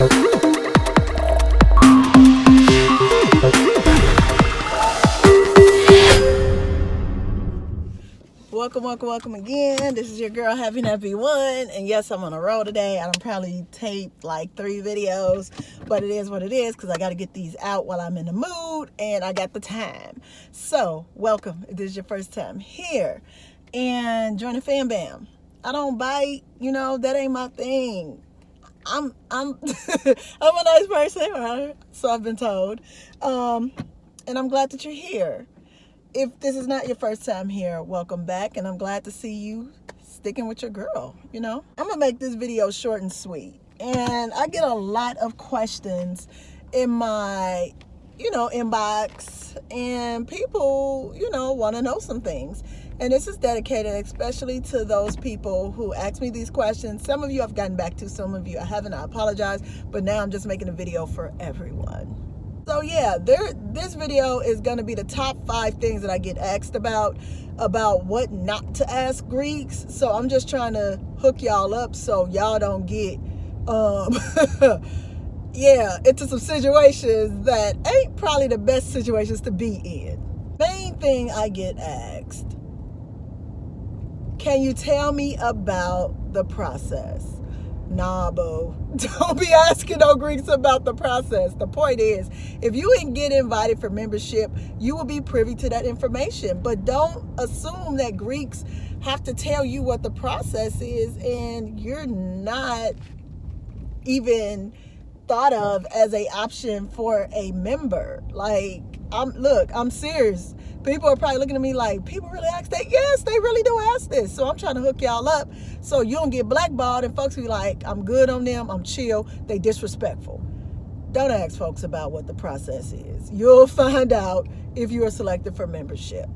Welcome again. This is your girl Happy One, and yes, I'm on a roll today. I don't probably tape like 3 videos, but it is what it is because I got to get these out while I'm in the mood and I got the time. So welcome if this is your first time here, and join the fam bam. I don't bite, that ain't my thing. I'm I'm a nice person, so I've been told, and I'm glad that you're here. If this is not your first time here, welcome back, and I'm glad to see you sticking with your girl. I'm gonna make this video short and sweet, and I get a lot of questions in my inbox, and people want to know some things, and this is dedicated especially to those people who ask me these questions. Some of you I've gotten back to, some of you I haven't. I apologize, but now I'm just making a video for everyone. So yeah, this video is going to be the top 5 things that I get asked about what not to ask Greeks. So I'm just trying to hook y'all up so y'all don't get into some situations that ain't probably the best situations to be in. Main thing I get asked: can you tell me about the process? Nah, boo. Don't be asking no Greeks about the process. The point is, if you didn't get invited for membership, you will be privy to that information. But don't assume that Greeks have to tell you what the process is and you're not even thought of as an option for a member. Like, I'm serious. People are probably looking at me like, people really ask that? Yes, they really do ask this. So I'm trying to hook y'all up so you don't get blackballed and folks be like, I'm good on them, I'm chill, they disrespectful. Don't ask folks about what the process is. You'll find out if you are selected for membership.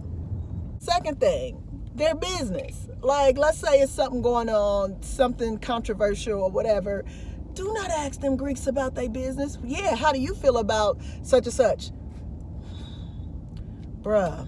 Second thing, their business. Like, let's say it's something going on, something controversial or whatever. Do not ask them Greeks about their business. Yeah, how do you feel about such and such? Bruh,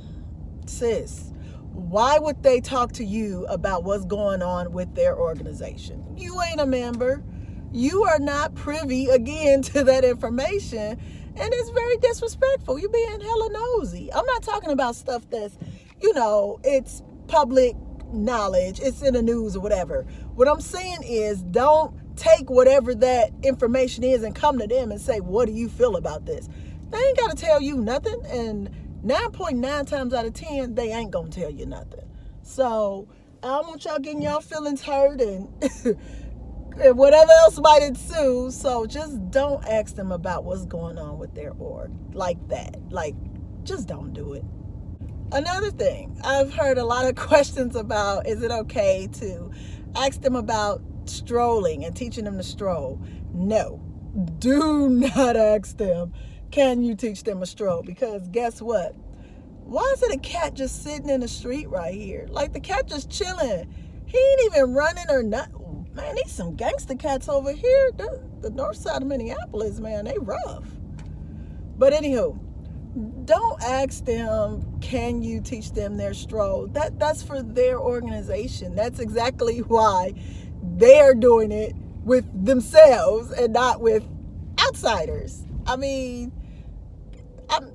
sis, why would they talk to you about what's going on with their organization? You ain't a member. You are not privy, again, to that information, and it's very disrespectful. You're being hella nosy. I'm not talking about stuff that's, it's public knowledge, it's in the news or whatever. What I'm saying is, don't take whatever that information is and come to them and say, what do you feel about this? They ain't got to tell you nothing, and 9.9 times out of 10, they ain't gonna tell you nothing. So I don't want y'all getting y'all feelings hurt and and whatever else might ensue. So just don't ask them about what's going on with their org like that. Like, just don't do it. Another thing, I've heard a lot of questions about, is it okay to ask them about strolling and teaching them to stroll? No, do not ask them, can you teach them a stroll? Because guess what? Why is it a cat just sitting in the street right here? Like, the cat just chilling. He ain't even running or nothing. Man, these some gangster cats over here. The north side of Minneapolis, man, they rough. But anywho, don't ask them, can you teach them their stroll? That's for their organization. That's exactly why they're doing it with themselves and not with outsiders. I mean, I'm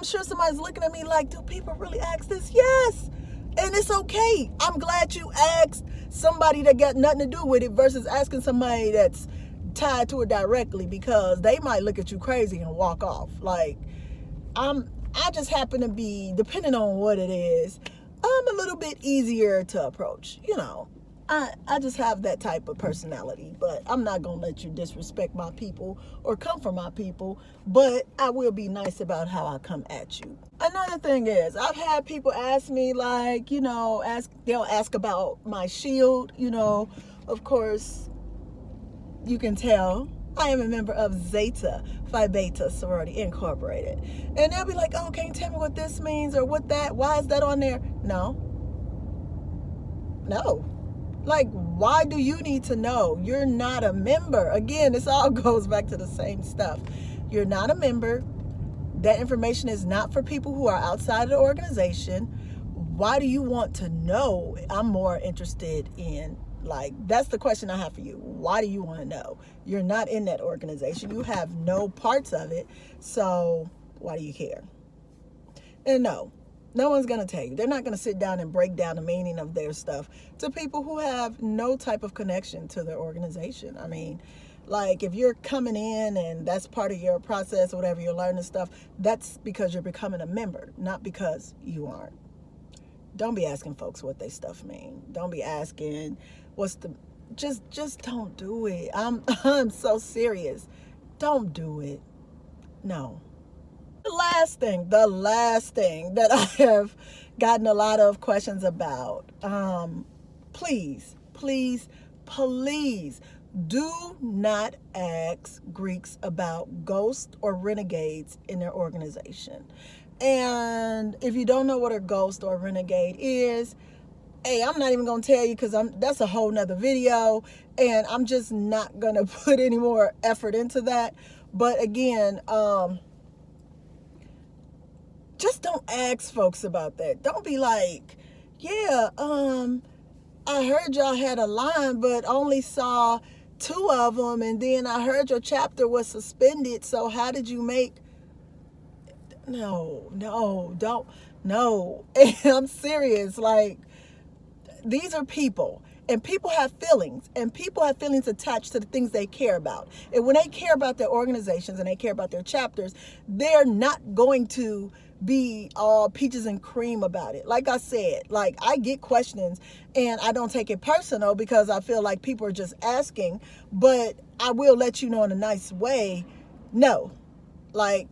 sure somebody's looking at me like, do people really ask this? Yes, and it's okay. I'm glad you asked somebody that got nothing to do with it versus asking somebody that's tied to it directly, because they might look at you crazy and walk off. Like, I just happen to be, depending on what it is, I'm a little bit easier to approach. I just have that type of personality, but I'm not going to let you disrespect my people or come for my people, but I will be nice about how I come at you. Another thing is, I've had people ask me, like, they'll ask about my shield. Of course, you can tell I am a member of Zeta Phi Beta Sorority Incorporated. And they'll be like, oh, can you tell me what this means or why is that on there? No. Like, why do you need to know? You're not a member. Again, this all goes back to the same stuff. You're not a member. That information is not for people who are outside of the organization. Why do you want to know? I'm more interested in Like, that's the question I have for you. Why do you want to know? You're not in that organization. You have no parts of it. So why do you care? And no one's going to tell you. They're not going to sit down and break down the meaning of their stuff to people who have no type of connection to their organization. I mean, like, if you're coming in and that's part of your process or whatever, you're learning stuff, that's because you're becoming a member, not because you aren't. Don't be asking folks what they stuff mean. Don't be asking what's the, just don't do it. I'm so serious. Don't do it. No. The last thing that I have gotten a lot of questions about, please do not ask Greeks about ghosts or renegades in their organization. And if you don't know what a ghost or a renegade is, hey, I'm not even going to tell you, because that's a whole nother video, and I'm just not going to put any more effort into that. But again, just don't ask folks about that. Don't be like, yeah, I heard y'all had a line, but only saw 2 of them, and then I heard your chapter was suspended, so how did you make... No, don't, no. I'm serious. Like, these are people, and people have feelings, and people have feelings attached to the things they care about. And when they care about their organizations and they care about their chapters, they're not going to be all peaches and cream about it. Like I said, like, I get questions and I don't take it personal because I feel like people are just asking, but I will let you know in a nice way. No, like,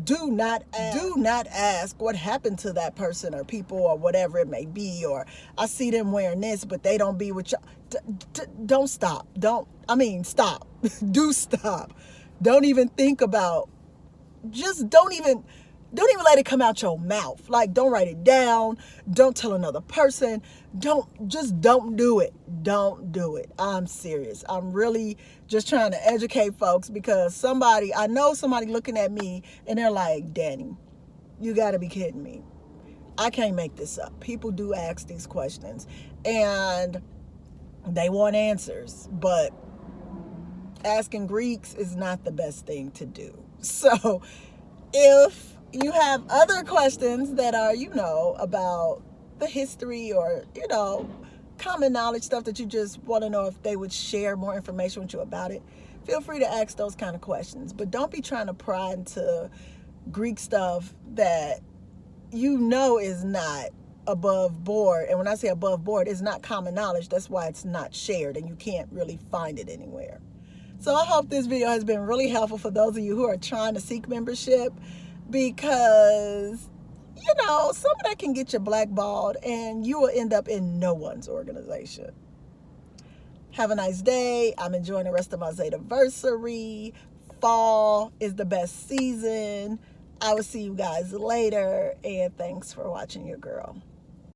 do not ask what happened to that person or people or whatever it may be, or I see them wearing this but they don't be with you. Don't stop. Stop. Do stop. Don't even think about, just don't even let it come out your mouth. Like, don't write it down. Don't tell another person. Don't do it. Don't do it. I'm serious. I'm really just trying to educate folks, because I know somebody looking at me and they're like, Danny, you got to be kidding me. I can't make this up. People do ask these questions and they want answers, but asking Greeks is not the best thing to do. So if you have other questions that are, about the history or, common knowledge stuff that you just want to know if they would share more information with you about it, feel free to ask those kind of questions. But don't be trying to pry into Greek stuff that is not above board. And when I say above board, it's not common knowledge. That's why it's not shared and you can't really find it anywhere. So I hope this video has been really helpful for those of you who are trying to seek membership, because some of that can get you blackballed and you will end up in no one's organization. Have a nice day. I'm enjoying the rest of my Zetaversary. Fall is the best season. I will see you guys later, and thanks for watching your girl.